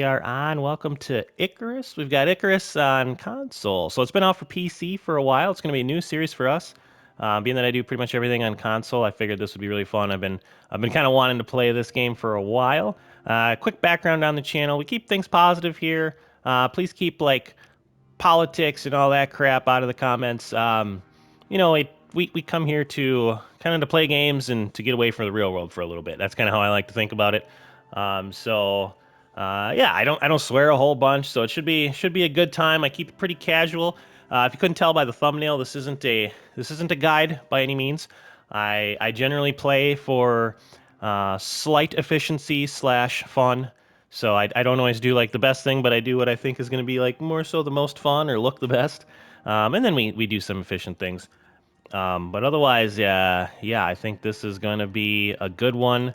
are on. Welcome to Icarus. We've got Icarus on console. So it's been out for PC for a while. It's going to be a new series for us. Being that I do pretty much everything on console, I figured this would be really fun. I've been kind of wanting to play this game for a while. Quick background on the channel: we keep things positive here. Please keep like politics and all that crap out of the comments. We come here to kind of to play games and to get away from the real world for a little bit. That's kind of how I like to think about it. Yeah, I don't swear a whole bunch, so it should be a good time. I keep it pretty casual. If you couldn't tell by the thumbnail, this isn't a guide by any means. I generally play for slight efficiency slash fun. So I don't always do like the best thing, but I do what I think is going to be like more so the most fun or look the best. And then we do some efficient things. But otherwise, yeah, I think this is going to be a good one.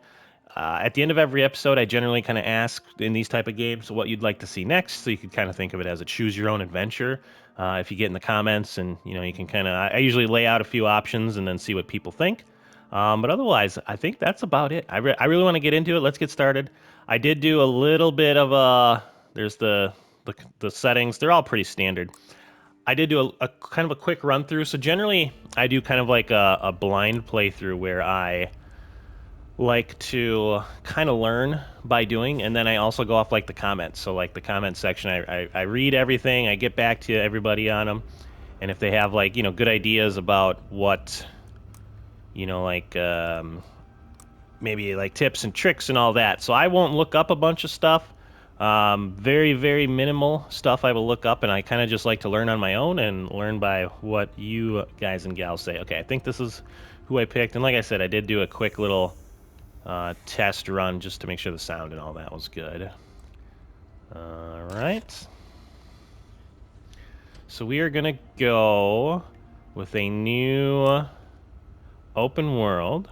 At the end of every episode, I generally kind of ask in these type of games what you'd like to see next, so you can kind of think of it as a choose your own adventure. If you get in the comments, and you can kind of, I usually lay out a few options and then see what people think. But otherwise, I think that's about it. I really want to get into it. Let's get started. I did do a little bit of there's the settings. They're all pretty standard. I did do a kind of a quick run through. So generally, I do kind of like a blind playthrough where I like to kind of learn by doing, and then I also go off like the comments. So like the comment section, I read everything, I get back to everybody on them, and if they have like good ideas about what like maybe like tips and tricks and all that. So I won't look up a bunch of stuff. Very, very minimal stuff I will look up, and I kind of just like to learn on my own and learn by what you guys and gals say. Okay, I think this is who I picked, and like I said, I did do a quick little test run just to make sure the sound and all that was good. All right. So we are gonna go with a new open world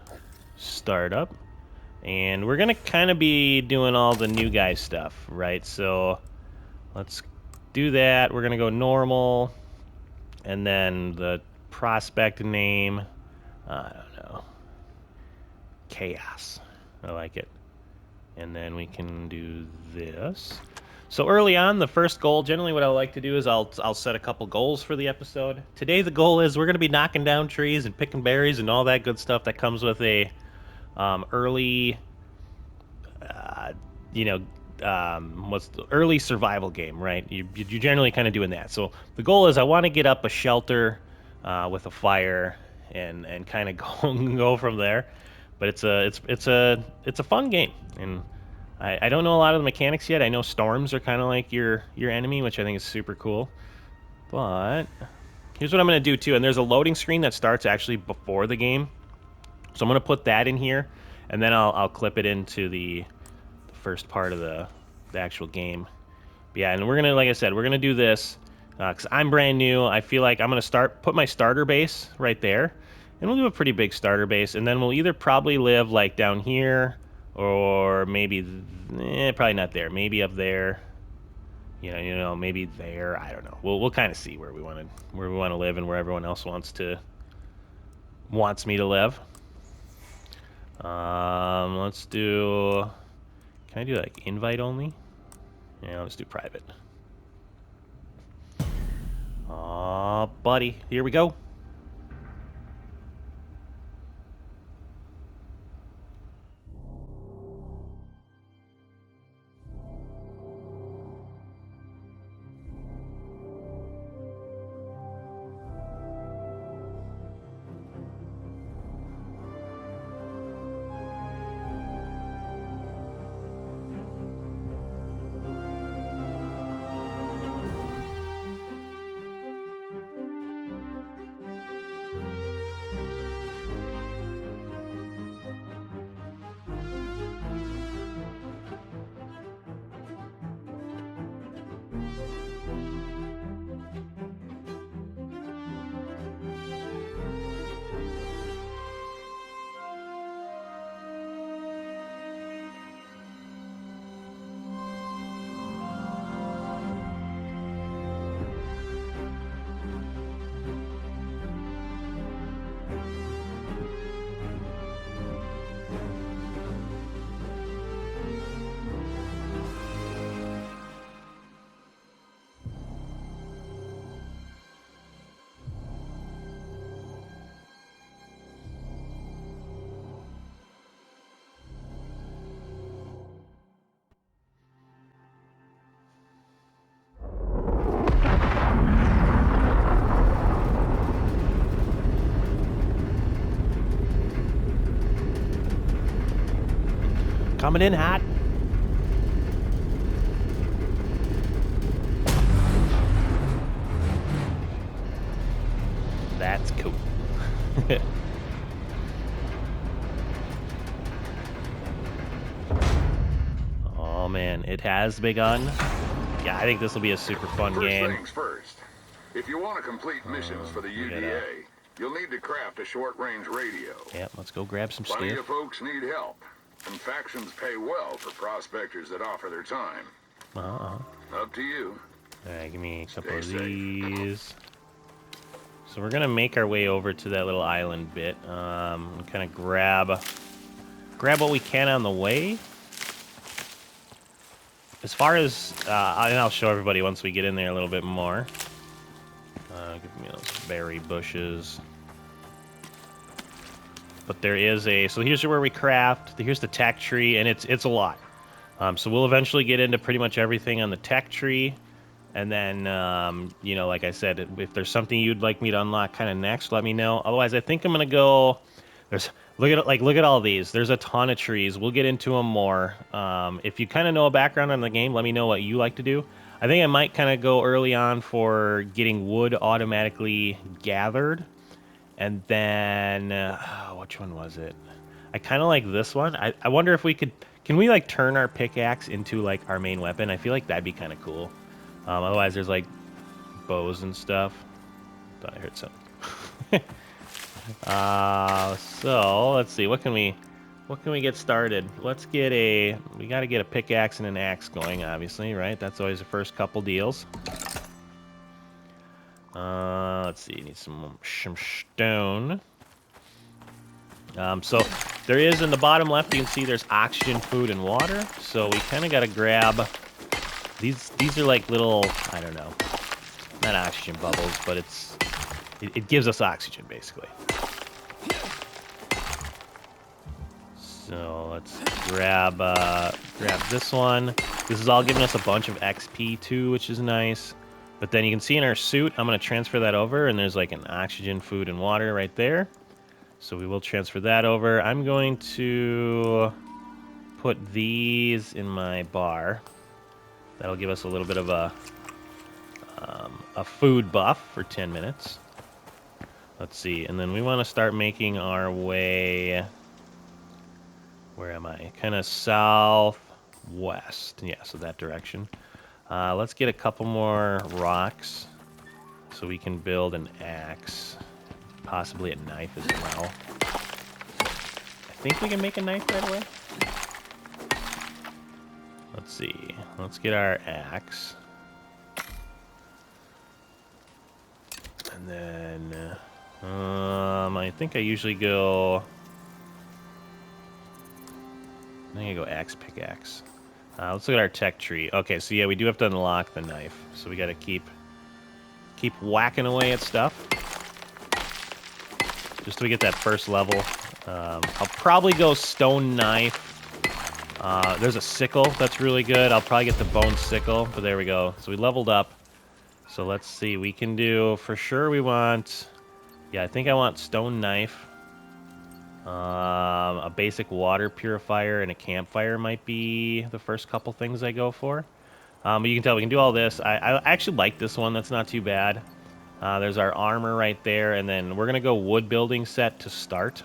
startup, and we're gonna kind of be doing all the new guy stuff, right? So let's do that. We're gonna go normal, and then the prospect name, I don't know, chaos. I like it. And then we can do this. So early on, the first goal, generally what I like to do is I'll set a couple goals for the episode. Today the goal is we're going to be knocking down trees and picking berries and all that good stuff that comes with a early, what's the early survival game, right? You're generally kind of doing that. So the goal is I want to get up a shelter with a fire and kind of go from there. But it's a fun game, and I don't know a lot of the mechanics yet. I know storms are kind of like your enemy, which I think is super cool. But here's what I'm going to do too. And there's a loading screen that starts actually before the game, so I'm going to put that in here, and then I'll clip it into the first part of the actual game. But yeah, and we're gonna, like I said, we're gonna do this because I'm brand new. I feel like I'm gonna put my starter base right there, and we'll do a pretty big starter base, and then we'll either probably live like down here, or maybe, probably not there. Maybe up there. Maybe there. I don't know. We'll kind of see where we want to live and where everyone else wants me to live. Let's do. Can I do like invite only? Yeah, let's do private. Aw, buddy, here we go. Coming in hot. That's cool. Oh man, it has begun. Yeah, I think this will be a super fun game. First things first. If you want to complete missions for the UDA, you'll need to craft a short-range radio. Yep, let's go grab some Plenty stuff. of folks need help, and factions pay well for prospectors that offer their time. Up to you. Alright, give me a couple of these. So we're gonna make our way over to that little island bit. And kind of grab what we can on the way. As far as, and I'll show everybody once we get in there a little bit more. Give me those berry bushes. But there is so here's where we craft. Here's the tech tree, and it's a lot. So we'll eventually get into pretty much everything on the tech tree. And then, you know, like I said, if there's something you'd like me to unlock kind of next, let me know. Otherwise, I think I'm gonna go. Look at all these. There's a ton of trees. We'll get into them more. If you kind of know a background on the game, let me know what you like to do. I think I might kind of go early on for getting wood automatically gathered, and then which one was it? I kind of like this one. I wonder if we can we like turn our pickaxe into like our main weapon? I feel like that'd be kind of cool. Otherwise, there's like bows and stuff. Thought I heard something. So let's see. What can we get started? Let's get we got to get a pickaxe and an axe going, obviously, right? That's always the first couple deals. Let's see. Need some stone. So there is in the bottom left. You can see there's oxygen, food, and water. So we kind of got to grab. These are like little, I don't know, not oxygen bubbles, but it gives us oxygen basically. So let's grab this one. This is all giving us a bunch of XP too, which is nice. But then you can see in our suit, I'm gonna transfer that over, and there's like an oxygen, food, and water right there. So we will transfer that over. I'm going to put these in my bar. That'll give us a little bit of a food buff for 10 minutes. Let's see, and then we want to start making our way. Where am I? Kind of southwest. Yeah, so that direction. Let's get a couple more rocks so we can build an axe, possibly a knife as well. I think we can make a knife right away. Let's see. Let's get our axe. And then, I think I usually go. I think I go axe, pickaxe. Let's look at our tech tree. Okay, so yeah, we do have to unlock the knife. So we got to keep whacking away at stuff. Just till we get that first level. I'll probably go stone knife. There's a sickle that's really good. I'll probably get the bone sickle, but there we go. So we leveled up. So let's see. We can do, for sure we want, yeah, I think I want stone knife. A basic water purifier and a campfire might be the first couple things I go for. But you can tell we can do all this. I actually like this one. That's not too bad. There's our armor right there, and then we're gonna go wood building set to start.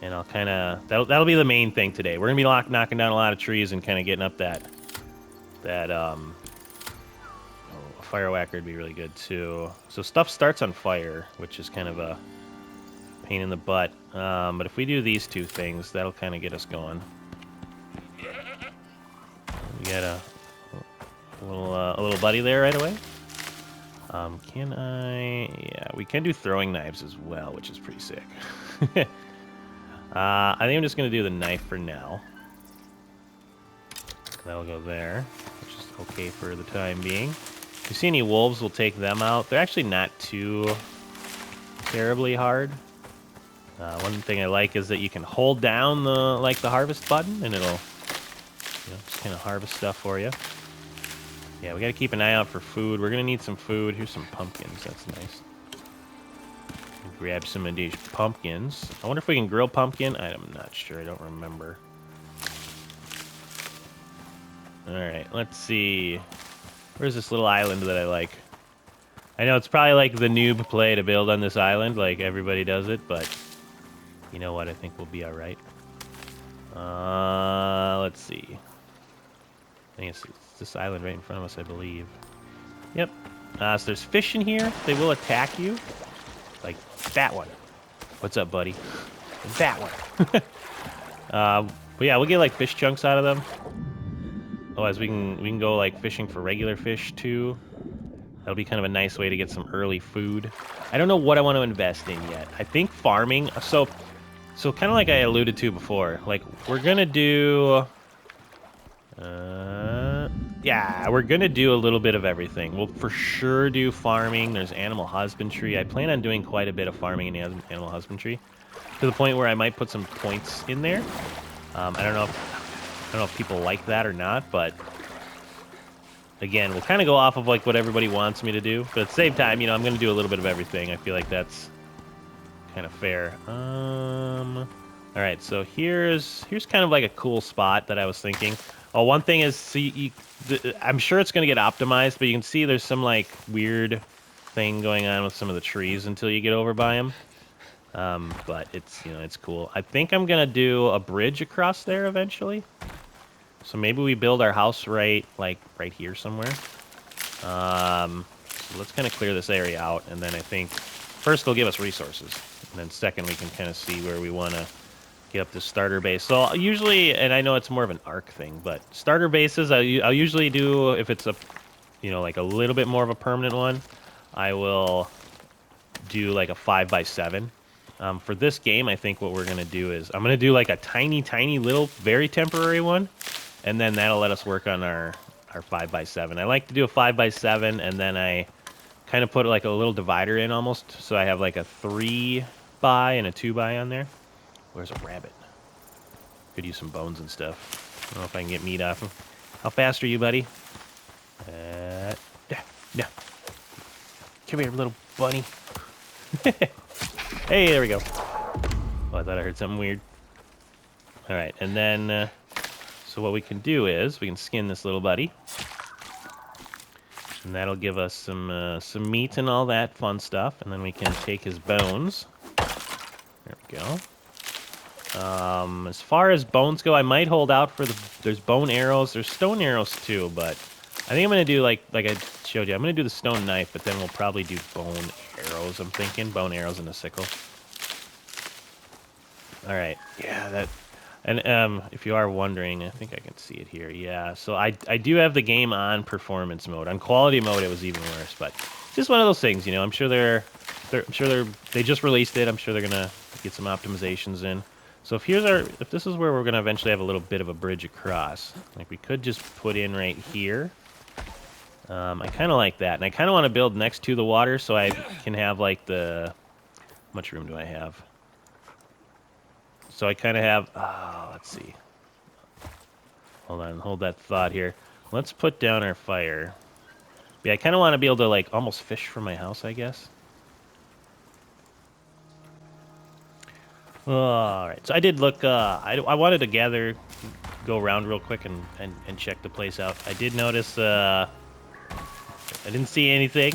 And I'll kind of that'll be the main thing today. We're gonna be knocking down a lot of trees and kind of getting up that a fire whacker would be really good too. So stuff starts on fire, which is kind of a pain in the butt. But if we do these two things, that'll kind of get us going. We got a little buddy there right away. Can I? Yeah, we can do throwing knives as well, which is pretty sick. I think I'm just gonna do the knife for now. That'll go there, which is okay for the time being. If you see any wolves, we'll take them out. They're actually not too terribly hard. One thing I like is that you can hold down the harvest button, and it'll just kind of harvest stuff for you. Yeah, we got to keep an eye out for food. We're gonna need some food. Here's some pumpkins. That's nice. Grab some of these pumpkins. I wonder if we can grill pumpkin. I'm not sure. I don't remember. All right, let's see. Where's this little island that I like? I know it's probably like the noob play to build on this island, like everybody does it, but you know what? I think we'll be all right. Let's see. I think it's this island right in front of us, I believe. Yep. So there's fish in here. They will attack you. Like that one. What's up, buddy? That one. But yeah, we'll get like fish chunks out of them. Otherwise, we can go like fishing for regular fish too. That'll be kind of a nice way to get some early food. I don't know what I want to invest in yet. I think farming. So kind of like I alluded to before. Like we're gonna do. Yeah, we're gonna do a little bit of everything. We'll for sure do farming. There's animal husbandry. I plan on doing quite a bit of farming and animal husbandry, to the point where I might put some points in there. I don't know if people like that or not, but again, we'll kind of go off of like what everybody wants me to do. But at the same time, you know, I'm gonna do a little bit of everything. I feel like that's kind of fair. All right, so here's kind of like a cool spot that I was thinking. Oh, one thing is, see, I'm sure it's going to get optimized, but you can see there's some like weird thing going on with some of the trees until you get over by them. But it's, you know, it's cool. I think I'm going to do a bridge across there eventually. So maybe we build our house right here somewhere. So let's kind of clear this area out, and then I think first they'll give us resources, and then second we can kind of see where we want to get up this starter base. So usually, and I know it's more of an arc thing, but starter bases I'll usually do if it's a, you know, like a little bit more of a permanent one. I will do like a 5x7. For this game, I think what we're gonna do is I'm gonna do like a tiny little, very temporary one, and then that'll let us work on our 5x7. I like to do a 5x7, and then I kind of put like a little divider in almost, so I have like a 3x and a 2x on there. Where's a rabbit? Could use some bones and stuff. I don't know if I can get meat off him. How fast are you, buddy? No. Come here, little bunny. Hey, there we go. Oh, I thought I heard something weird. All right, and then, so what we can do is we can skin this little buddy. And that'll give us some meat and all that fun stuff. And then we can take his bones. There we go. As far as bones go, I might hold out for there's bone arrows. There's stone arrows too, but I think I'm going to do like I showed you. I'm going to do the stone knife, but then we'll probably do bone arrows, I'm thinking. Bone arrows and a sickle. All right. Yeah, that. And if you are wondering, I think I can see it here. Yeah, so I do have the game on performance mode. On quality mode, it was even worse, but it's just one of those things, you know. I'm sure they just released it. I'm sure they're going to get some optimizations in. So if this is where we're going to eventually have a little bit of a bridge across, like we could just put in right here. I kind of like that, and I kind of want to build next to the water so I can have like how much room do I have? So I kind of have, let's see. Hold on, hold that thought here. Let's put down our fire. Yeah, I kind of want to be able to like almost fish from my house, I guess. All right, so I did look. I wanted to go around real quick and check the place out. I did notice. I didn't see anything.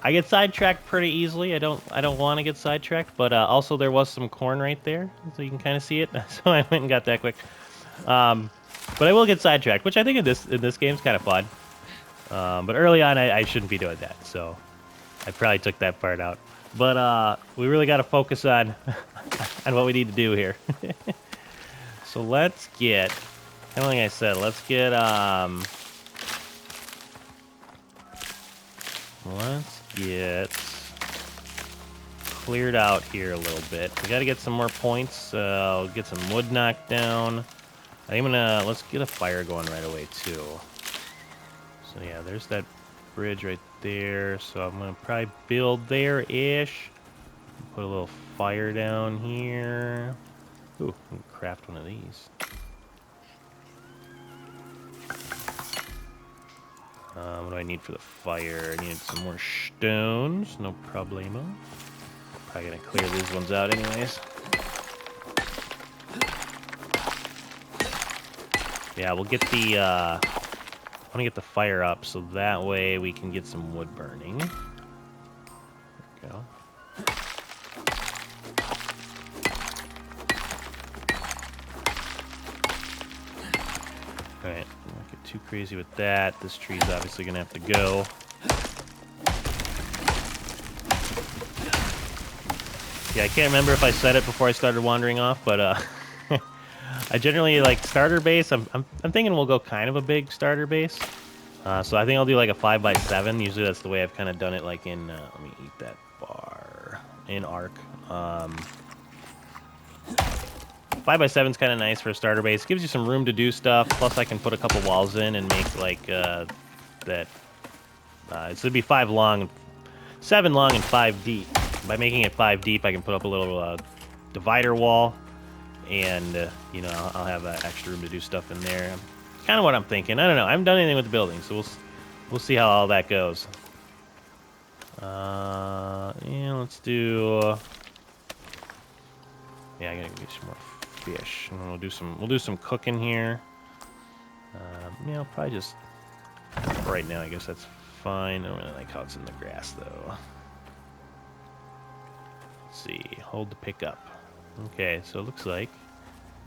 I get sidetracked pretty easily. I don't want to get sidetracked, but also there was some corn right there, so you can kind of see it. So I went and got that quick. But I will get sidetracked, which I think in this game is kind of fun. But early on, I shouldn't be doing that, so I probably took that part out. But we really got to focus on on what we need to do here. So let's get, kind of like I said, let's get cleared out here a little bit. We got to get some more points. I'll get some wood knocked down. Let's get a fire going right away too. So yeah, there's that bridge right there. So I'm gonna probably build there-ish. Put a little fire down here. Ooh, I can craft one of these. What do I need for the fire? I need some more stones. No problemo. Probably gonna clear these ones out anyways. Yeah, we'll get the, I want to get the fire up so that way we can get some wood burning. There we go. Alright, not get too crazy with that. This tree's obviously going to have to go. Yeah, I can't remember if I said it before I started wandering off, but I generally like starter base. I'm thinking we'll go kind of a big starter base. So I think I'll do like a 5x7. Usually that's the way I've kind of done it, like in, let me eat that bar, in Ark. 5x7 is kind of nice for a starter base. Gives you some room to do stuff. Plus I can put a couple walls in and make like that. So it'd be 5 long, 7 long, and 5 deep. By making it 5 deep, I can put up a little divider wall, and you know, I'll have extra room to do stuff in there. Kind of what I'm thinking. I don't know. I haven't done anything with the building, so we'll see how all that goes. Yeah, let's do. Yeah, I gotta get some more fish, and then we'll do some cooking here. Yeah, I'll probably just right now. I guess that's fine. I don't really like how it's in the grass though. Let's see, hold the pickup. Okay, so it looks like,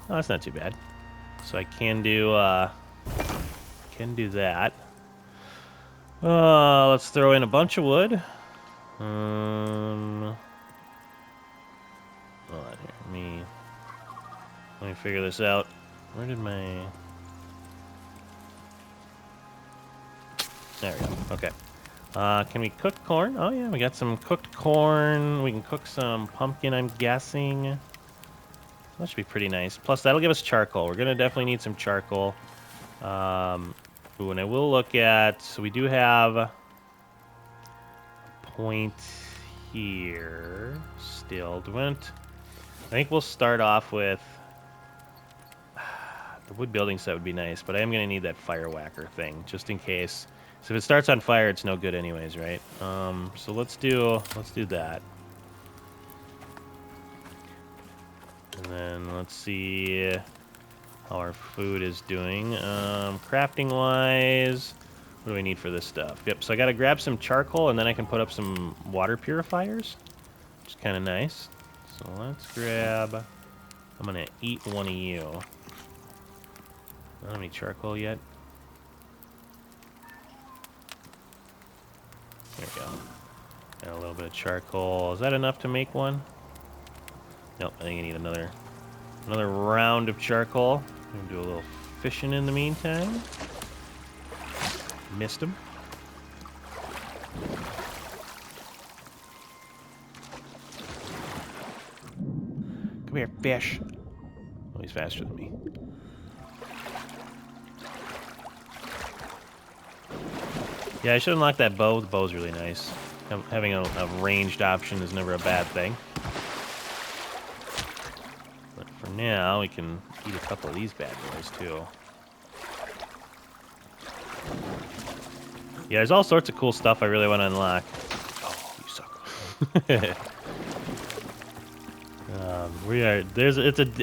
oh, that's not too bad. So I can do that. Let's throw in a bunch of wood. Hold on here. Let me figure this out. Where did my? There we go. Okay. Can we cook corn? Oh yeah, we got some cooked corn. We can cook some pumpkin, I'm guessing. That should be pretty nice. Plus, that'll give us charcoal. We're gonna definitely need some charcoal. Ooh, and I will look at. So we do have a point here still. I think we'll start off with the wood building set would be nice, but I am gonna need that fire whacker thing just in case. So if it starts on fire, it's no good anyways, right? So let's do that. And then let's see how our food is doing. Crafting wise, what do we need for this stuff? Yep, so I gotta grab some charcoal and then I can put up some water purifiers, which is kind of nice. So let's grab, I'm gonna eat one of you. I don't have any charcoal yet. There we go. Got a little bit of charcoal. Is that enough to make one? Nope, I think I need another round of charcoal. I'm gonna do a little fishing in the meantime. Missed him. Come here, fish. Oh, he's faster than me. Yeah, I should unlock that bow. The bow's really nice. Having a ranged option is never a bad thing. But for now, we can eat a couple of these bad boys, too. Yeah, there's all sorts of cool stuff I really want to unlock. Oh, you suck.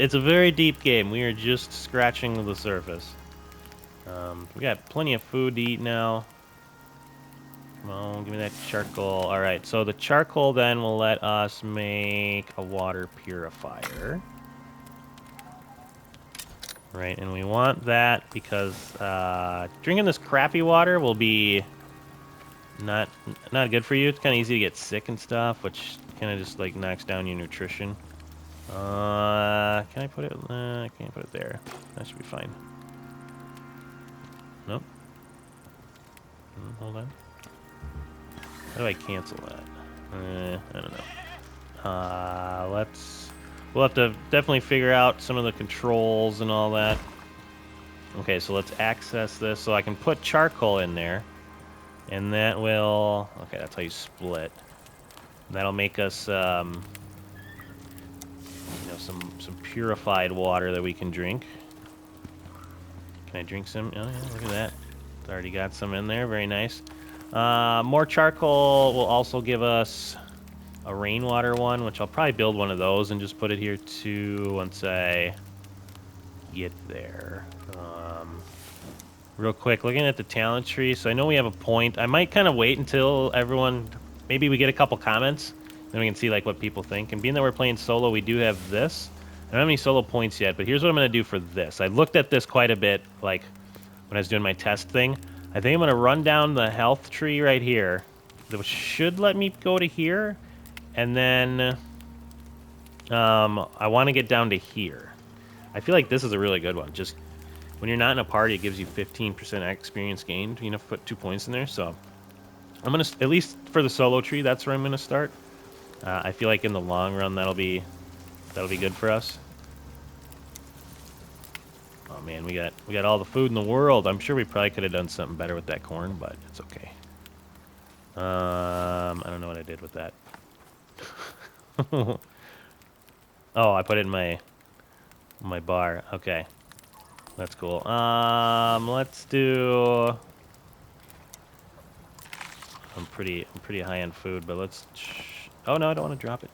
It's a very deep game. We are just scratching the surface. We got plenty of food to eat now. Come on, give me that charcoal. All right, so the charcoal then will let us make a water purifier. Right, and we want that because drinking this crappy water will be not good for you. It's kind of easy to get sick and stuff, which kind of just like knocks down your nutrition. Can I put it? I can't put it there. That should be fine. Nope. Hold on. How do I cancel that? I don't know. We'll have to definitely figure out some of the controls and all that. Okay, so let's access this. So I can put charcoal in there, and that will. Okay, that's how you split. That'll make us, you know, some purified water that we can drink. Can I drink some? Oh yeah, look at that. It's already got some in there. Very nice. More charcoal will also give us a rainwater one, which I'll probably build one of those and just put it here too once I get there. Real quick, looking at the talent tree, so I know we have a point. I might kind of wait until everyone, maybe we get a couple comments, then we can see like what people think. And being that we're playing solo, we do have this. I don't have any solo points yet, but here's what I'm going to do for this. I looked at this quite a bit, like when I was doing my test thing. I think I'm going to run down the health tree right here. That should let me go to here. And then I want to get down to here. I feel like this is a really good one. Just when you're not in a party, it gives you 15% experience gained. You know, put 2 points in there. So I'm going to, at least for the solo tree, that's where I'm going to start. I feel like in the long run, that'll be good for us. Oh man, we got all the food in the world. I'm sure we probably could have done something better with that corn, but it's okay. I don't know what I did with that. Oh, I put it in my bar. Okay, that's cool. Let's do. I'm pretty high on food, but let's. Oh no, I don't want to drop it.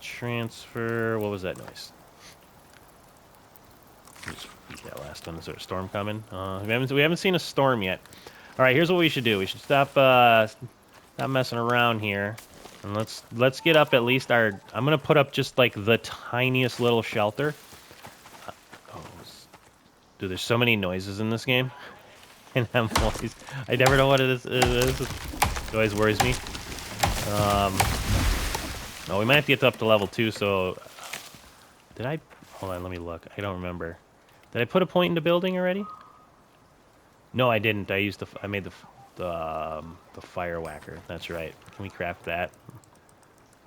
Transfer. What was that noise? Just eat that last one. Is there a storm coming? We haven't seen a storm yet. All right, here's what we should do. We should stop messing around here, and let's get up at least our. I'm gonna put up just like the tiniest little shelter. Dude, there's so many noises in this game, and I never know what it is. It always worries me. Oh, we might have to get up to level 2. So, did I? Hold on, let me look. I don't remember. Did I put a point into building already? No, I didn't. I made the fire whacker. That's right. Can we craft that?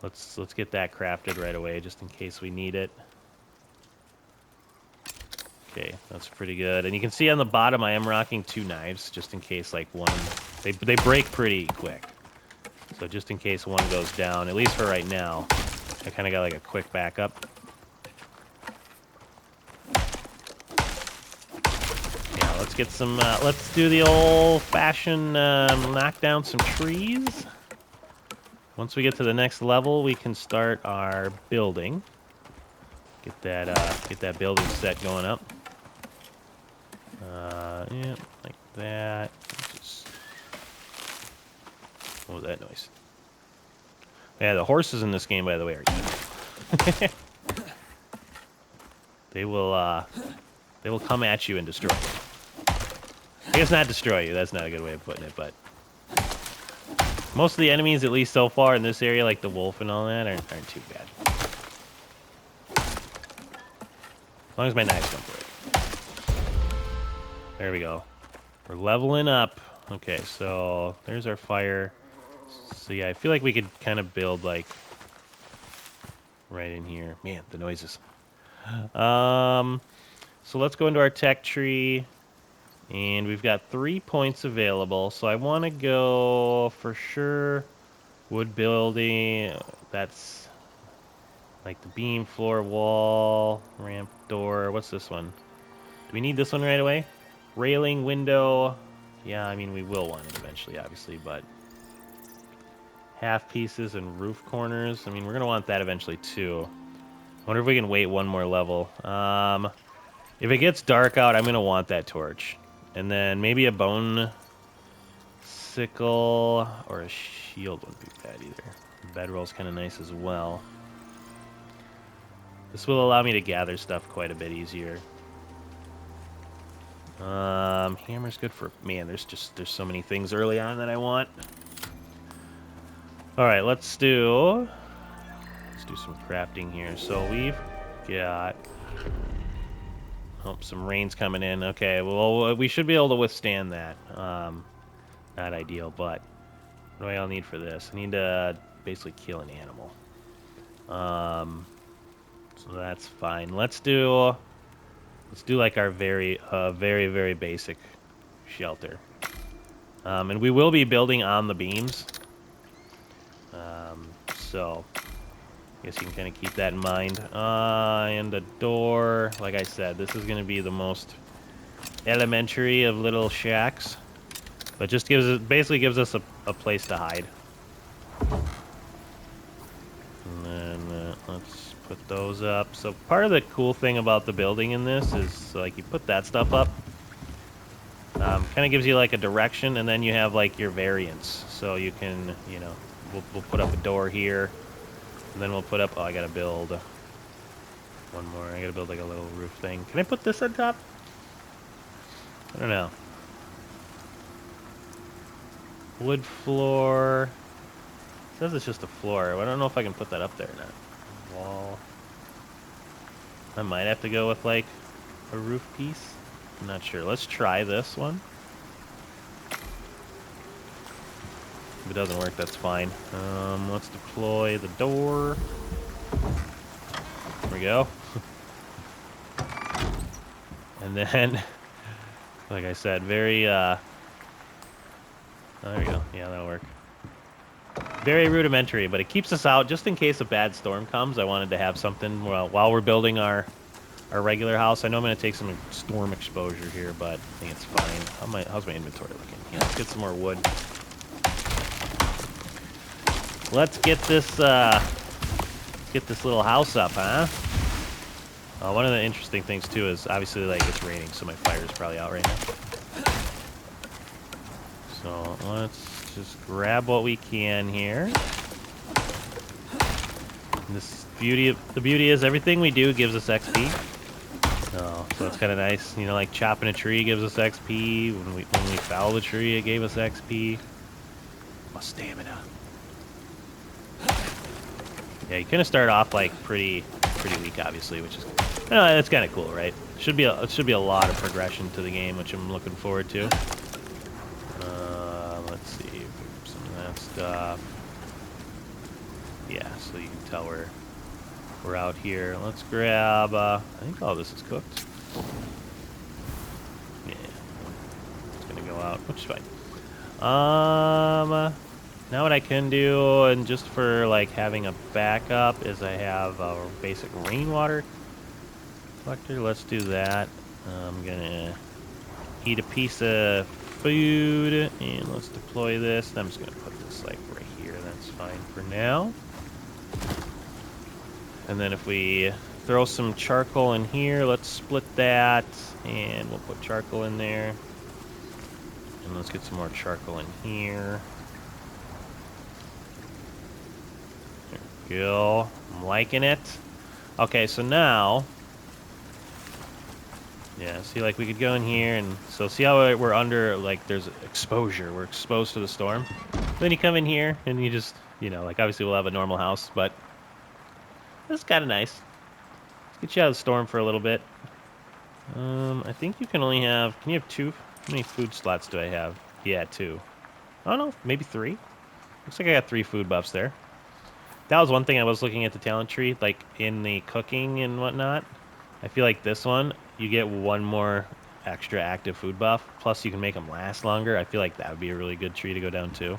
Let's get that crafted right away, just in case we need it. Okay, that's pretty good. And you can see on the bottom, I am rocking 2 knives, just in case like one. They break pretty quick. So just in case one goes down, at least for right now, I kind of got like a quick backup. Let's get some, let's do the old-fashioned knock down some trees. Once we get to the next level, we can start our building. Get that building set going up. Yeah, like that. What was that noise? Yeah, the horses in this game, by the way, are evil. They will come at you and destroy you. I guess not destroy you. That's not a good way of putting it, but most of the enemies, at least so far in this area, like the wolf and all that, aren't too bad. As long as my knives don't break. There we go. We're leveling up. Okay, so there's our fire. So yeah, I feel like we could kind of build like right in here. Man, the noises. So let's go into our tech tree. And we've got 3 points available. So I want to go for sure wood building. That's like the beam, floor, wall, ramp, door. What's this one? Do we need this one right away? Railing, window. Yeah, I mean, we will want it eventually, obviously, but half pieces and roof corners. I mean, we're going to want that eventually, too. I wonder if we can wait one more level. If it gets dark out, I'm going to want that torch. And then maybe a bone sickle or a shield wouldn't be bad either. Bedroll's kind of nice as well. This will allow me to gather stuff quite a bit easier. Hammer's good for... Man, there's so many things early on that I want. Alright, let's do some crafting here. So we've got... Oh, some rain's coming in. Okay, well, we should be able to withstand that. Not ideal, but what do I all need for this? I need to basically kill an animal. So that's fine. Let's do like our very, very basic shelter. And we will be building on the beams. So I guess you can kind of keep that in mind. And the door, like I said, this is going to be the most elementary of little shacks, but just basically gives us a place to hide. And then let's put those up. So part of the cool thing about the building in this is like you put that stuff up. Kind of gives you like a direction, and then you have like your variants. So you can, you know, we'll put up a door here, and then we'll put up. Oh, I gotta build one more. I gotta build like a little roof thing. Can I put this on top? I don't know. Wood floor. It says it's just a floor. I don't know if I can put that up there or not. Wall. I might have to go with like a roof piece. I'm not sure. Let's try this one. If it doesn't work, that's fine. Let's deploy the door. There we go. And then, like I said, very, oh, there we go. Yeah, that'll work. Very rudimentary, but it keeps us out just in case a bad storm comes. I wanted to have something while we're building our regular house. I know I'm going to take some storm exposure here, but I think it's fine. How's my inventory looking? Yeah, let's get some more wood. Let's get this little house up, huh? One of the interesting things too is obviously like it's raining, so my fire is probably out right now. So let's just grab what we can here. And the beauty is everything we do gives us XP. So it's kind of nice, you know, like chopping a tree gives us XP. When we fell the tree, it gave us XP. Oh, stamina. Yeah, you kind of start off like pretty weak, obviously, which is, you know, that's kind of cool, right? It should be a lot of progression to the game, which I'm looking forward to. Let's see, some of that stuff. Yeah, so you can tell we're out here. Let's grab. I think all this is cooked. Yeah, it's gonna go out, which is fine. Now what I can do, and just for like having a backup, is I have a basic rainwater collector. Let's do that. I'm gonna eat a piece of food, and let's deploy this. I'm just gonna put this like right here. That's fine for now. And then if we throw some charcoal in here, let's split that, and we'll put charcoal in there. And let's get some more charcoal in here. There we go. I'm liking it. Okay, so now, yeah, see, like we could go in here, and so see how we're under, like there's exposure. We're exposed to the storm. Then you come in here, and you just, you know, like obviously we'll have a normal house, but it's kind of nice. Let's get you out of the storm for a little bit. I think you can only have, can you have 2? How many food slots do I have? Yeah, 2. I don't know, maybe 3. Looks like I got 3 food buffs there. That was one thing I was looking at the talent tree, like in the cooking and whatnot. I feel like this one, you get 1 more extra active food buff, plus you can make them last longer. I feel like that would be a really good tree to go down to.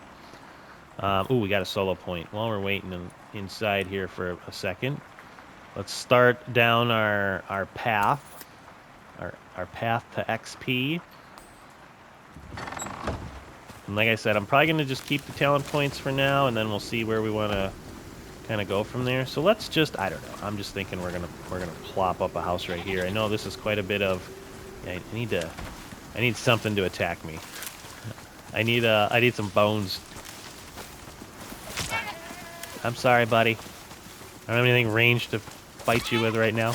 Ooh, we got a solo point. While we're waiting inside here for a second, let's start down our path. Our path to XP. And like I said, I'm probably going to just keep the talent points for now, and then we'll see where we want to kind of go from there. So let's just, I don't know. I'm just thinking we're gonna plop up a house right here. I know this is quite a bit of. I need something to attack me. I need some bones. I'm sorry, buddy. I don't have anything ranged to fight you with right now.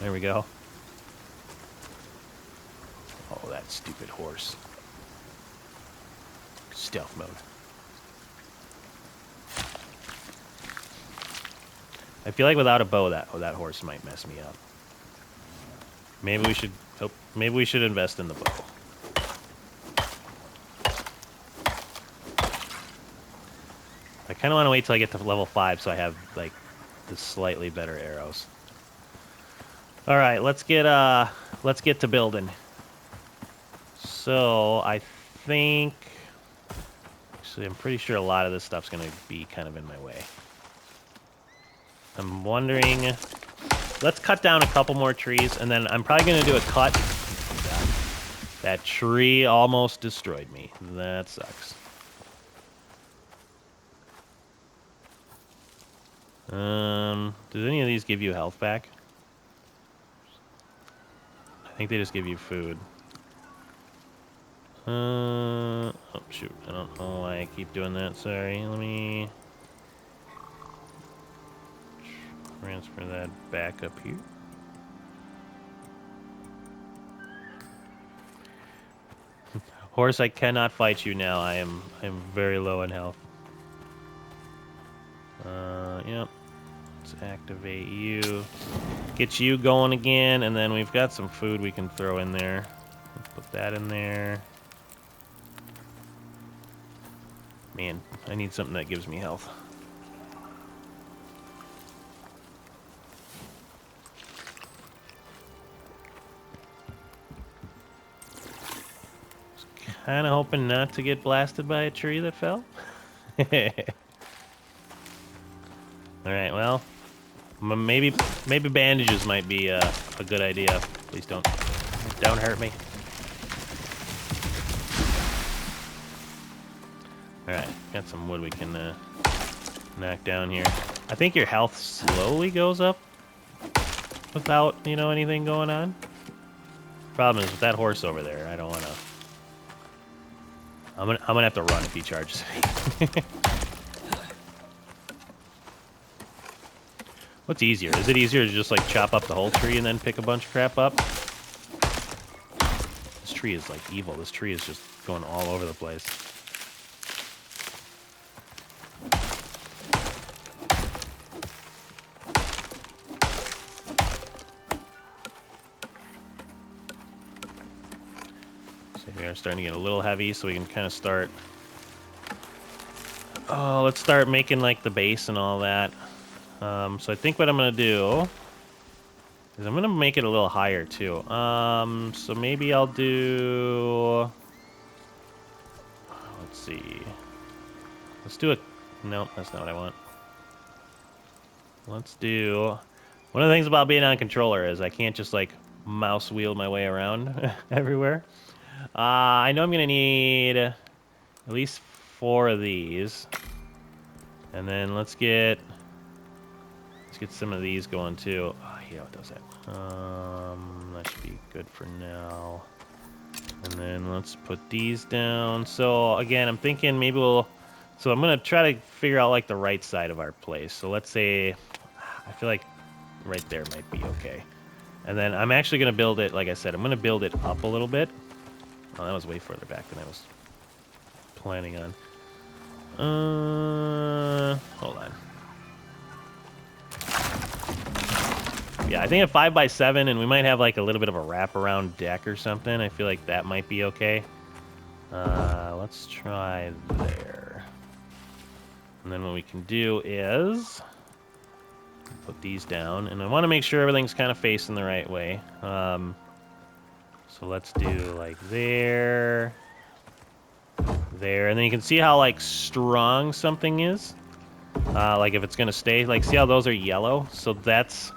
There we go. Oh, that stupid horse. Stealth mode. I feel like without a bow, that horse might mess me up. Maybe we should invest in the bow. I kind of want to wait till I get to level 5 so I have like the slightly better arrows. All right, let's get to building. So I think, actually, I'm pretty sure a lot of this stuff's gonna be kind of in my way. I'm wondering, let's cut down a couple more trees, and then I'm probably gonna do a cut. That tree almost destroyed me. That sucks. Does any of these give you health back? I think they just give you food. Oh shoot, I don't know why I keep doing that, sorry. Let me transfer that back up here. Horse, I cannot fight you now. I am very low in health. Yep. Let's activate you. Get you going again, and then we've got some food we can throw in there. Let's put that in there. Man, I need something that gives me health. Kind of hoping not to get blasted by a tree that fell. Alright, well, maybe bandages might be a good idea. Please don't hurt me. Alright, got some wood we can knock down here. I think your health slowly goes up without, anything going on. Problem is with that horse over there, I don't want to. I'm gonna have to run if he charges me. What's easier? Is it easier to just like chop up the whole tree and then pick a bunch of crap up? This tree is like evil. This tree is just going all over the place. So we are starting to get a little heavy, so we can kind of start. Oh, let's start making like the base and all that. So I think what I'm gonna do is I'm gonna make it a little higher too. So maybe I'll do. Let's see. Let's do it. No, that's not what I want. Let's do. One of the things about being on controller is I can't just like mouse wheel my way around everywhere. I know I'm gonna need at least 4 of these, and then let's get some of these going too. Oh, yeah, it does that. That should be good for now. And then let's put these down. So again, I'm thinking maybe so I'm gonna try to figure out like the right side of our place. So let's say, I feel like right there might be okay. And then I'm actually gonna build it, like I said, I'm gonna build it up a little bit. Oh, that was way further back than I was planning on. Hold on. Yeah, I think a 5x7, and we might have like a little bit of a wraparound deck or something. I feel like that might be okay. Let's try there. And then what we can do is put these down, and I want to make sure everything's kind of facing the right way. So let's do like there, and then you can see how like strong something is. Like if it's gonna stay, like see how those are yellow? So that's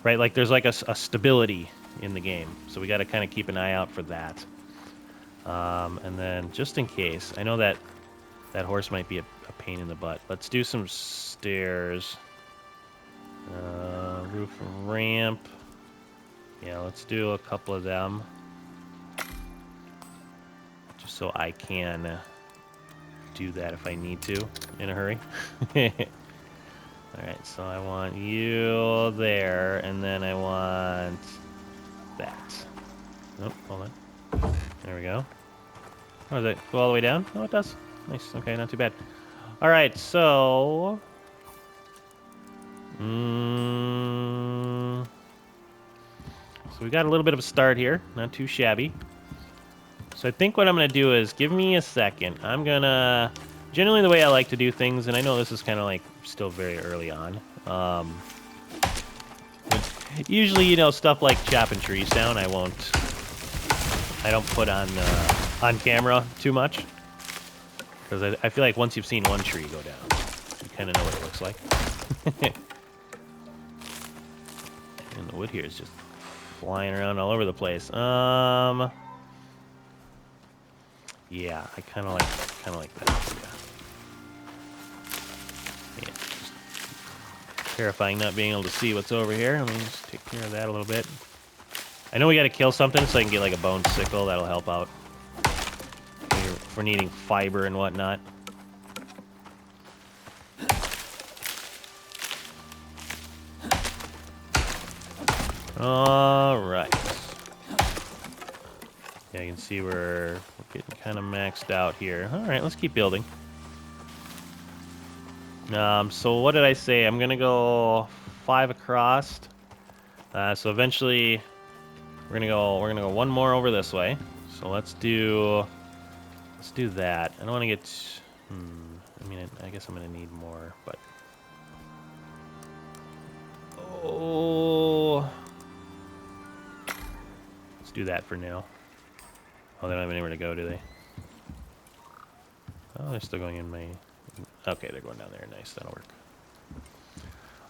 right. Like there's like a stability in the game, so we got to kind of keep an eye out for that. And then just in case, I know that horse might be a pain in the butt. Let's do some stairs. Roof and ramp. Yeah, let's do a couple of them. Just so I can do that if I need to in a hurry. Alright, so I want you there, and then I want that. Nope, hold on. There we go. Oh, does it go all the way down? Oh, it does. Nice. Okay, not too bad. Alright, so... So we got a little bit of a start here. Not too shabby. So I think what I'm going to do is, give me a second. I'm going to... Generally the way I like to do things, and I know this is kind of like still very early on. Usually, stuff like chopping trees down, I don't put on camera too much. Because I feel like once you've seen one tree go down, you kind of know what it looks like. And the wood here is just flying around all over the place. Yeah, I kind of like that. Yeah. Terrifying not being able to see what's over here. Let me just take care of that a little bit. I know we gotta kill something so I can get like a bone sickle. That'll help out. If we're needing fiber and whatnot. Alright. Yeah, you can see we're getting kind of maxed out here. Alright, let's keep building. So what did I say? I'm gonna go 5 across. So eventually we're gonna go one more over this way. So let's do that. I don't want to get. I mean, I guess I'm gonna need more, but. Oh. Let's do that for now. Oh, they don't have anywhere to go, do they? Oh, they're still going in my... Okay, they're going down there. Nice, that'll work.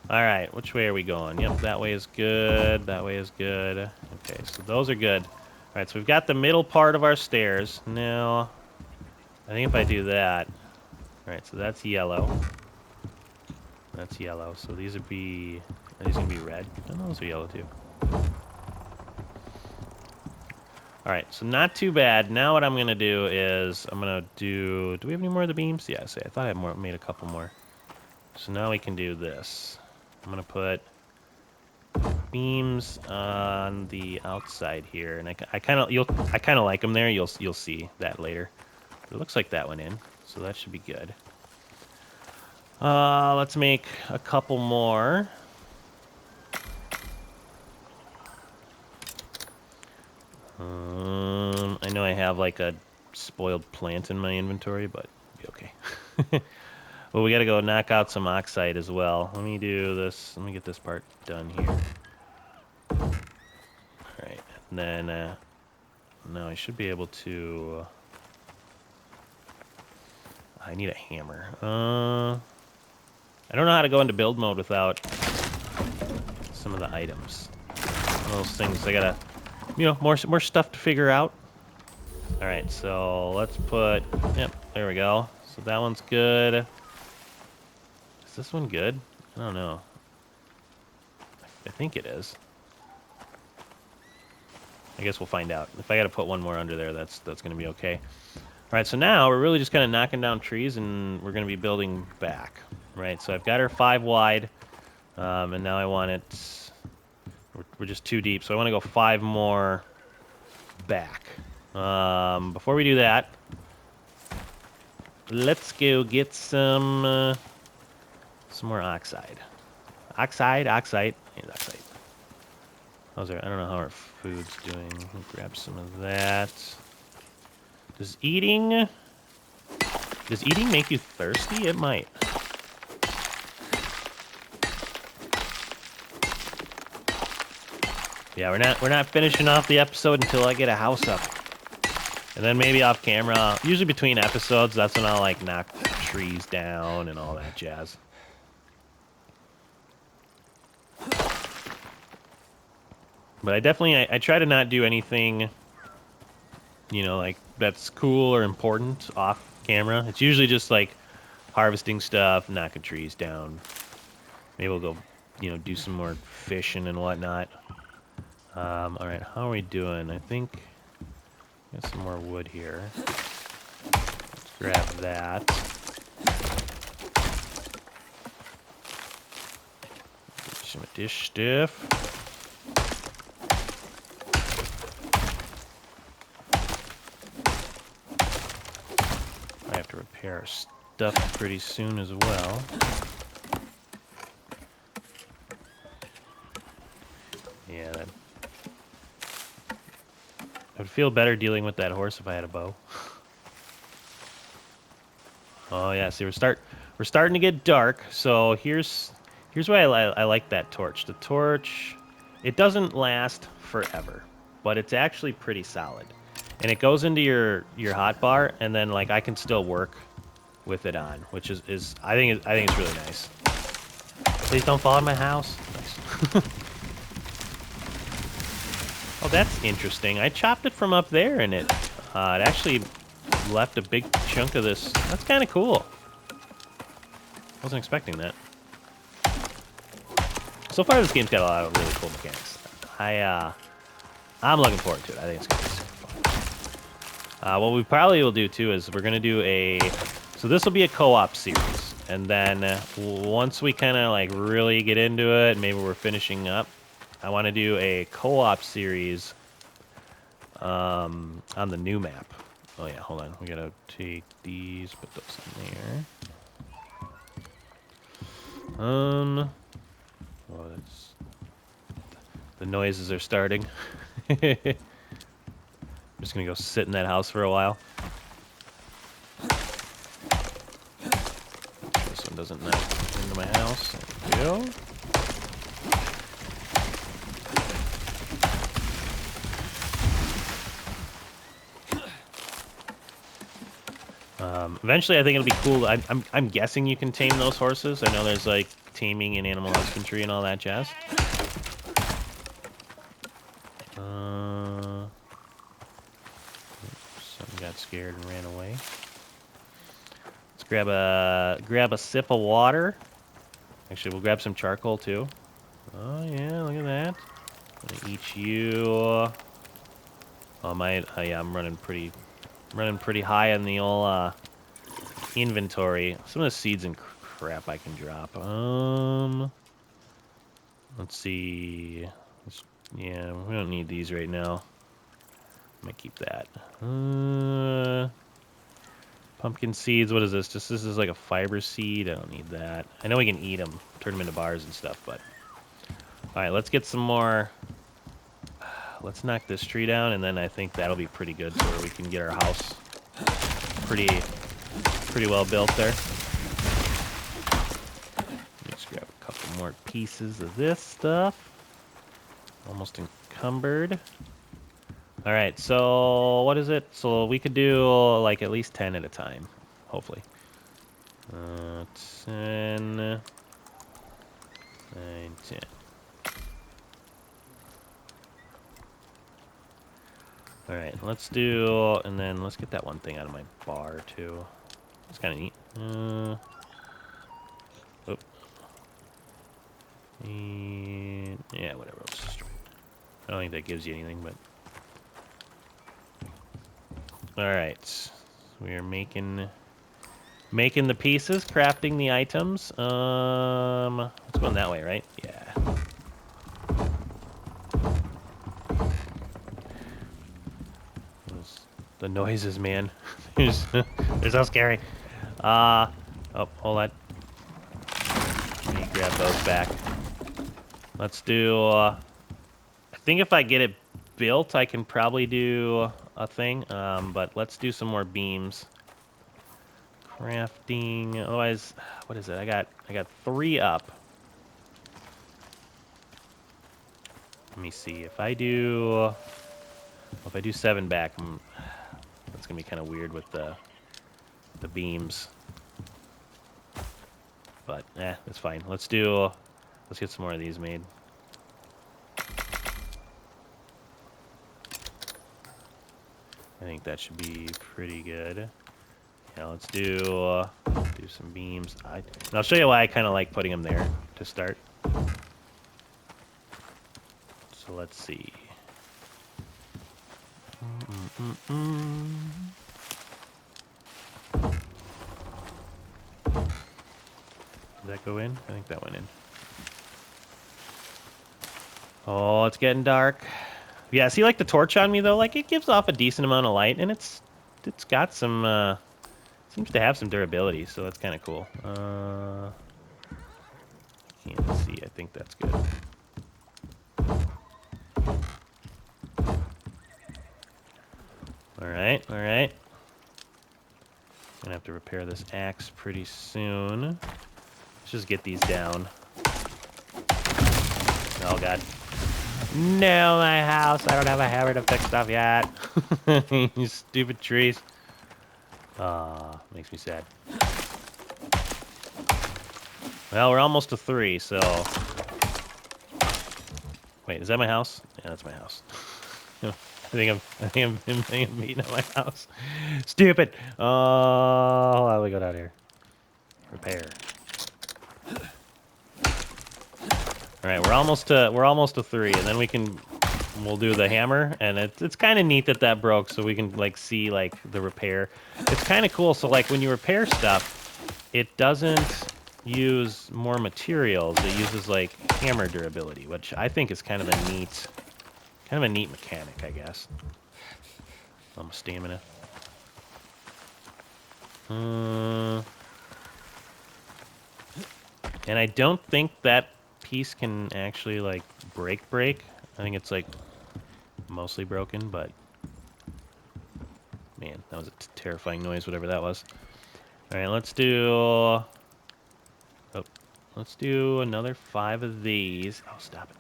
Alright, which way are we going? Yep, that way is good. That way is good. Okay, so those are good. Alright, so we've got the middle part of our stairs. Now, I think if I do that... Alright, so that's yellow. That's yellow, so these would be... Are these going to be red? No, those are yellow too. Alright, so not too bad. Now what I'm going to do is, I'm going to do... Do we have any more of the beams? Yeah, I thought I had made a couple more. So now we can do this. I'm going to put beams on the outside here. And I kind of like them there. You'll see that later. But it looks like that went in, so that should be good. Let's make a couple more. I know I have like a spoiled plant in my inventory, but it'll be okay. Well, we gotta go knock out some oxide as well. Let me do this. Let me get this part done here. Alright, and then now I should be able to... I need a hammer. I don't know how to go into build mode without some of the items. One of those things I gotta... You know, more stuff to figure out. All right, so let's put... Yep, there we go. So that one's good. Is this one good? I don't know. I think it is. I guess we'll find out. If I got to put one more under there, that's going to be okay. All right, so now we're really just kind of knocking down trees, and we're going to be building back. Right, so I've got her 5 wide, and now I want it... We're just 2 deep, so I want to go 5 more back. Before we do that, let's go get some more oxide. Oxide. Here's oxide. I don't know how our food's doing. Let me grab some of that. Does eating make you thirsty? It might. Yeah, we're not finishing off the episode until I get a house up. And then maybe off camera, usually between episodes, that's when I'll like knock trees down and all that jazz. But I try to not do anything, you know, like that's cool or important off camera. It's usually just like harvesting stuff, knocking trees down. Maybe we'll go, you know, do some more fishing and whatnot. All right, how are we doing? I think got some more wood here. Let's grab that. Some dish stuff. I have to repair our stuff pretty soon as well. Yeah, that... I would feel better dealing with that horse if I had a bow. Oh yeah, see we're starting to get dark. So here's why I like that torch. The torch, it doesn't last forever, but it's actually pretty solid. And it goes into your hotbar, and then like I can still work with it on, which is I think it's really nice. Please don't fall in my house. Nice. Oh, that's interesting. I chopped it from up there, and it actually left a big chunk of this. That's kind of cool. Wasn't expecting that. So far, this game's got a lot of really cool mechanics. I'm looking forward to it. I think it's gonna be super fun. What we probably will do too is we're gonna do a. So this will be a co-op series, and then once we kind of like really get into it, maybe we're finishing up. I want to do a co-op series on the new map. Oh yeah, hold on. We gotta take these, put those in there. Oh, that's the noises are starting. I'm just gonna go sit in that house for a while. This one doesn't knock into my house. There we go. Eventually, I think it'll be cool. I'm guessing you can tame those horses. I know there's like taming and animal husbandry and all that jazz. Some got scared and ran away. Let's grab a sip of water. Actually, we'll grab some charcoal too. Oh yeah, look at that. I'm gonna eat you. Oh yeah, I'm running pretty high on the old inventory. Some of the seeds and crap I can drop. Let's see. Yeah, we don't need these right now. I'm gonna keep that. Pumpkin seeds. What is this? This is like a fiber seed. I don't need that. I know we can eat them, turn them into bars and stuff. But all right, let's get some more. Let's knock this tree down, and then I think that'll be pretty good, so we can get our house pretty well built there. Let's grab a couple more pieces of this stuff. Almost encumbered. All right, so what is it? So we could do like at least 10 at a time, hopefully. 10, 9, 10. All right, let's do, and then let's get that one thing out of my bar too. It's kind of neat. And, yeah, whatever. Let's just, I don't think that gives you anything, but. All right, we are making the pieces, crafting the items. It's going that way, right? Yeah. The noises, man. They're so scary. Oh, hold on. Let me grab those back. Let's do. I think if I get it built, I can probably do a thing. But let's do some more beams. Crafting. Otherwise, what is it? I got 3 up. Let me see. If I do 7 back, that's gonna be kind of weird with the beams. But that's fine. Let's get some more of these made. I think that should be pretty good. Yeah, let's do some beams. And I'll show you why I kind of like putting them there to start. So let's see. Did that go in? I think that went in. Oh, it's getting dark. Yeah, see, like the torch on me though, like it gives off a decent amount of light, and it's got some seems to have some durability, so that's kind of cool. Can't see. I think that's good. All right, all right. Gonna have to repair this axe pretty soon. Let's just get these down. Oh god. No, my house. I don't have a hammer to fix stuff yet. You stupid trees. Makes me sad. Well, we're almost to 3, so. Wait, is that my house? Yeah, that's my house. I think I'm meeting at my house. Stupid. Oh, how do we go down here? Repair. All right, we're almost to 3, and then we'll do the hammer, and it's kind of neat that that broke, so we can like see like the repair. It's kind of cool. So like when you repair stuff, it doesn't use more materials. It uses like hammer durability, which I think is kind of a neat mechanic, I guess. Stamina. And I don't think that piece can actually like break. I think it's like mostly broken, but man, that was a terrifying noise, whatever that was. All right, let's do another 5 of these. Oh, stop it.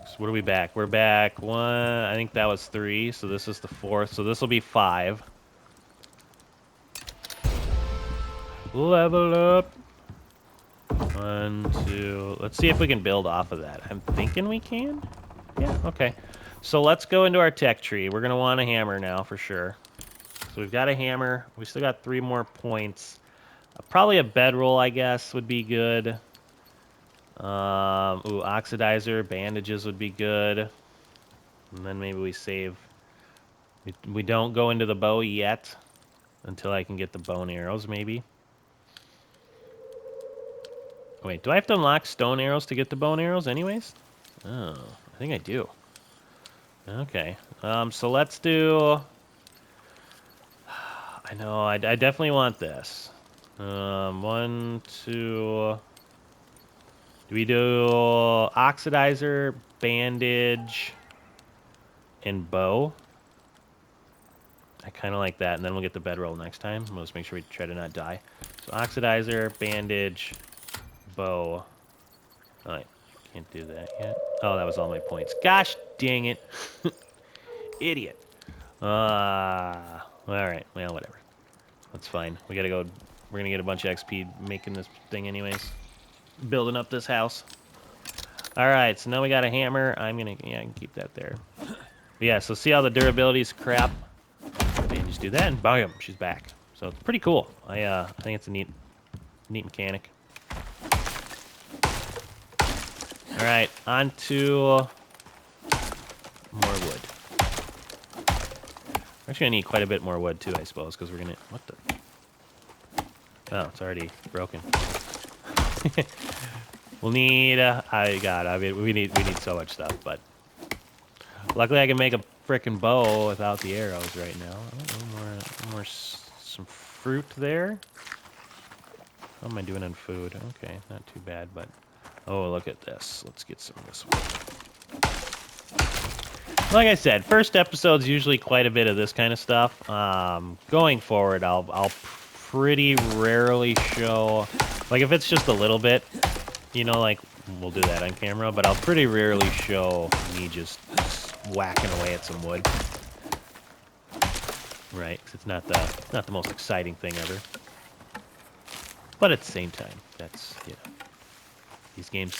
So what are we back? We're back 1. I think that was 3, so this is the 4th. So this will be 5. Level up. 1, 2. Let's see if we can build off of that. I'm thinking we can. Yeah, okay. So let's go into our tech tree. We're going to want a hammer now for sure. So we've got a hammer. We still got 3 more points. Probably a bedroll, I guess, would be good. Ooh, oxidizer, bandages would be good. And then maybe we save. We don't go into the bow yet until I can get the bow and arrows, maybe. Wait, do I have to unlock stone arrows to get the bow and arrows anyways? Oh, I think I do. Okay. So let's do... I know, I definitely want this. 1, 2... Do we do oxidizer, bandage, and bow? I kind of like that, and then we'll get the bedroll next time. We'll just make sure we try to not die. So oxidizer, bandage, bow. Oh, I can't do that yet. Oh, that was all my points. Gosh dang it. Idiot. All right. Well, whatever. That's fine. We gotta go. We're gonna get a bunch of XP making this thing anyways. Building up this house. All right, so now we got a hammer. I can keep that there. But yeah, so see how the durability is crap? And just do that, and bam, she's back. So it's pretty cool. I think it's a neat mechanic. All right, on to more wood. We're actually gonna need quite a bit more wood too, I suppose, because we're gonna. What the? Oh, it's already broken. We'll need. We need so much stuff, but luckily I can make a frickin' bow without the arrows right now. Oh, some fruit there. How am I doing on food? Okay, not too bad, but oh, look at this. Let's get some of this wood. Like I said, first episode's usually quite a bit of this kind of stuff. Going forward, I'll pretty rarely show, like if it's just a little bit, like we'll do that on camera, but I'll pretty rarely show me just whacking away at some wood. Right, 'cause it's not the most exciting thing ever. But at the same time, that's, these games,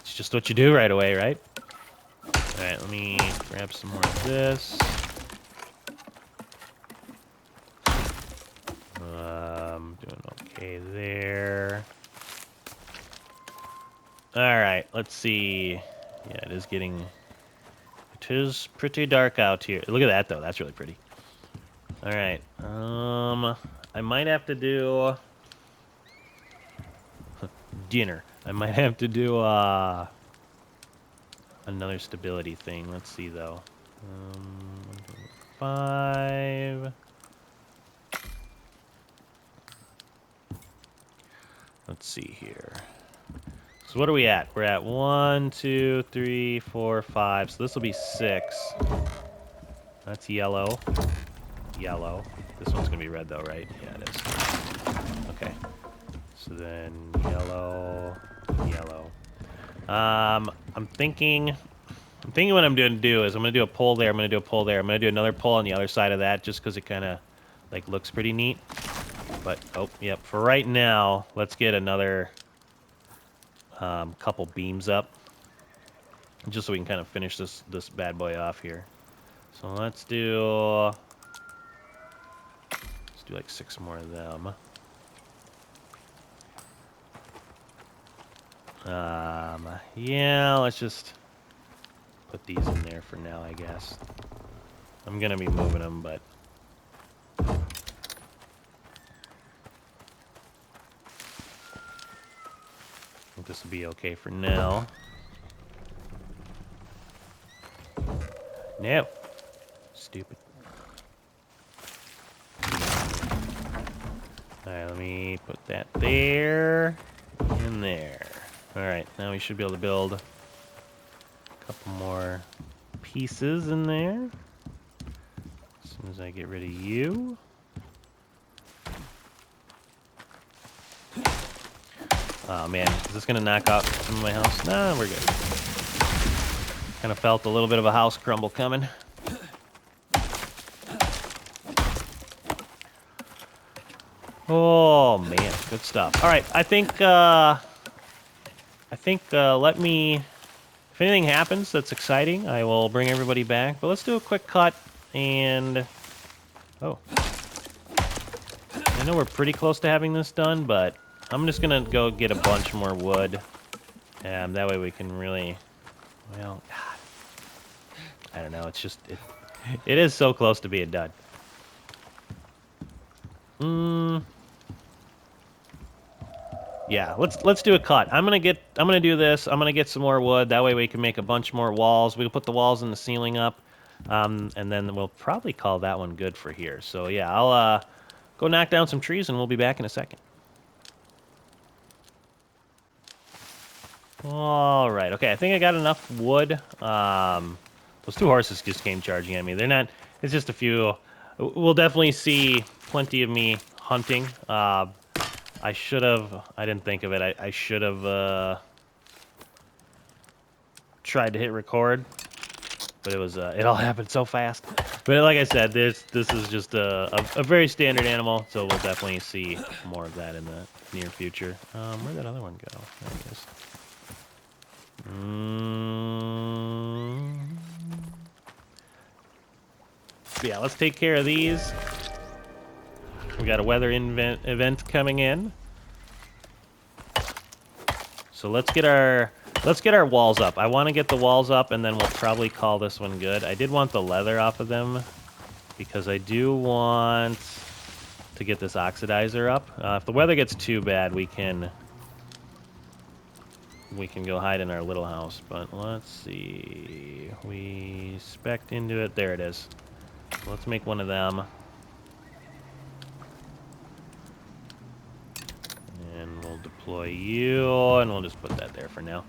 it's just what you do right away, right? All right, let me grab some more of this. Doing okay there. All right, let's see. Yeah, it is pretty dark out here. Look at that, though. That's really pretty. All right. I might have to do dinner. I might have to do another stability thing. Let's see, though. 5. Let's see here. So what are we at? We're at 1, 2, 3, 4, 5. So this will be 6. That's yellow. Yellow. This one's gonna be red though, right? Yeah, it is. Okay. So then yellow, yellow. I'm thinking what I'm going to do is I'm going to do a pole there. I'm going to do a pole there. I'm going to do another pole on the other side of that just because it kind of like looks pretty neat. But oh, yep. For right now, let's get another couple beams up, just so we can kind of finish this bad boy off here. So let's do do like 6 more of them. Yeah, let's just put these in there for now, I guess. I'm gonna be moving them, but I think this will be okay for now. No. Stupid. Alright, let me put that there and there. Alright, now we should be able to build a couple more pieces in there. As soon as I get rid of you. Oh man, is this gonna knock out some of my house? Nah, we're good. Kind of felt a little bit of a house crumble coming. Oh man, good stuff. All right, I think let me. If anything happens that's exciting, I will bring everybody back. But let's do a quick cut and. Oh. I know we're pretty close to having this done, but I'm just gonna go get a bunch more wood. That way we can really. Well, I don't know. It's just it is so close to being done. Yeah, let's do a cut. I'm gonna do this. I'm gonna get some more wood. That way we can make a bunch more walls. We'll put the walls in the ceiling up, and then we'll probably call that one good for here. So yeah, I'll go knock down some trees, and we'll be back in a second. All right. Okay, I think I got enough wood. Those 2 horses just came charging at me. They're not. It's just a few. We'll definitely see plenty of me hunting. I should have. I didn't think of it. I should have tried to hit record, but it was. It all happened so fast. But like I said, this is just a very standard animal, so we'll definitely see more of that in the near future. Where'd that other one go? There he is. Yeah, let's take care of these. We got a weather event coming in. So let's get our walls up. I want to get the walls up, and then we'll probably call this one good. I did want the leather off of them because I do want to get this oxidizer up. If the weather gets too bad, we can go hide in our little house. But let's see. We spec'd into it. There it is. Let's make one of them. And we'll deploy you, and we'll just put that there for now.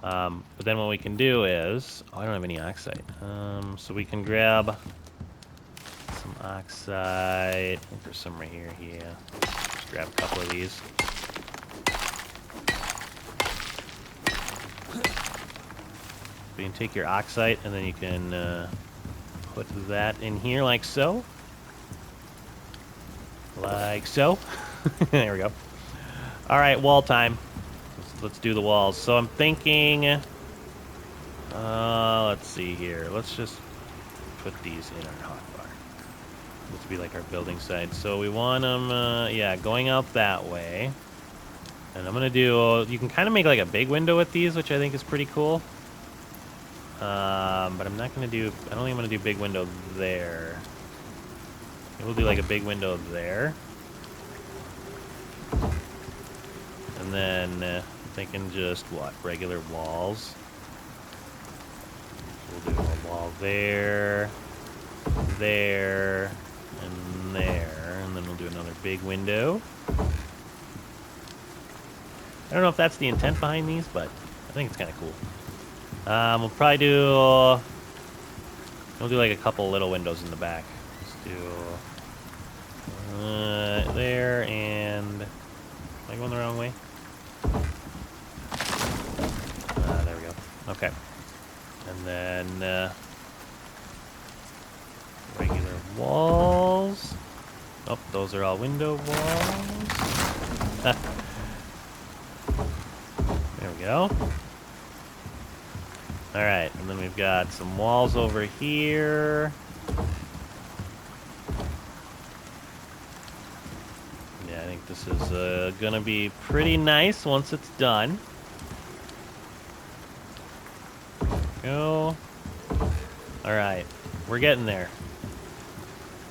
But then what we can do is... Oh, I don't have any oxide. So we can grab some oxide. I think there's some right here. Yeah. Just grab a couple of these. So you can take your oxide, and then you can put that in here like so. Like so. There we go. All right, wall time. Let's do the walls. So I'm thinking, let's see here. Let's just put these in our hotbar. This will be like our building side. So we want them, yeah, going out that way. And I'm gonna do. You can kind of make like a big window with these, which I think is pretty cool. But I'm not gonna do. I don't think I'm gonna do big window there. We'll do like a big window there. And then I'm thinking just what? Regular walls. We'll do a wall there, there, and there. And then we'll do another big window. I don't know if that's the intent behind these, but I think it's kind of cool. We'll probably do... We'll do like a couple little windows in the back. Let's do... there and... Am I going the wrong way? There we go. Okay. And then... regular walls. Oh, those are all window walls. There we go. Alright, and then we've got some walls over here. think this is gonna be pretty nice once it's done. Go. All right, we're getting there.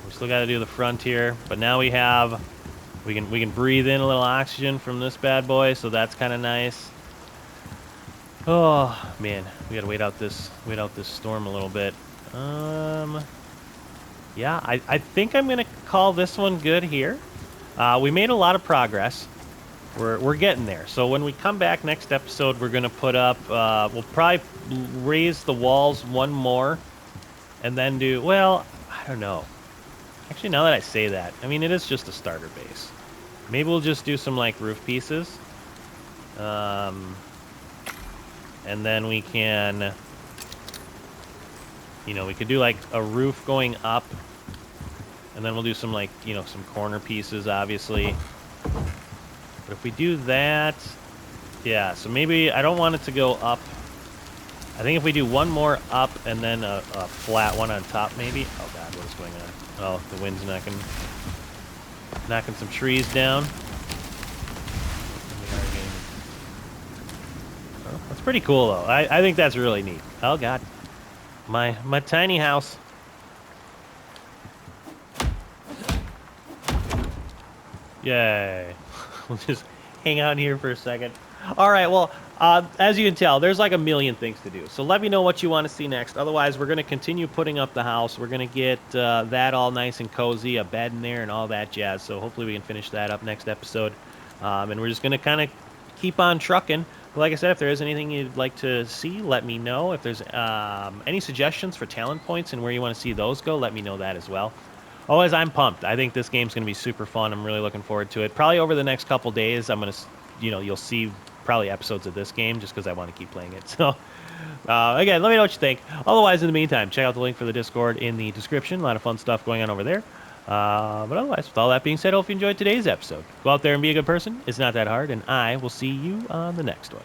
We still got to do the front here, but now we can breathe in a little oxygen from this bad boy, so that's kind of nice. Oh man, we gotta wait out this storm a little bit. Yeah, I think I'm gonna call this one good here. We made a lot of progress. We're getting there. So when we come back next episode, we're gonna put up. We'll probably raise the walls one more, and then do. Well, I don't know. Actually, now that I say that, I mean it is just a starter base. Maybe we'll just do some like roof pieces. And then we can, we could do like a roof going up, and then we'll do some like, some corner pieces, obviously. But if we do that, yeah, so maybe I don't want it to go up. I think if we do one more up and then a flat one on top, maybe. Oh God, what is going on? Oh, the wind's knocking some trees down. That's pretty cool, though. I think that's really neat. Oh, God. My tiny house. Yay. We'll just hang out here for a second. All right, well, as you can tell, there's like a million things to do. So let me know what you want to see next. Otherwise, we're going to continue putting up the house. We're going to get that all nice and cozy, a bed in there and all that jazz. So hopefully we can finish that up next episode. And we're just going to kind of keep on trucking. But like I said, if there is anything you'd like to see, let me know. If there's any suggestions for talent points and where you want to see those go, let me know that as well. Otherwise, I'm pumped. I think this game's going to be super fun. I'm really looking forward to it. Probably over the next couple days, I'm going to, you'll see probably episodes of this game just because I want to keep playing it. So, again, let me know what you think. Otherwise, in the meantime, check out the link for the Discord in the description. A lot of fun stuff going on over there. But otherwise, with all that being said, I hope you enjoyed today's episode. Go out there and be a good person. It's not that hard, and I will see you on the next one.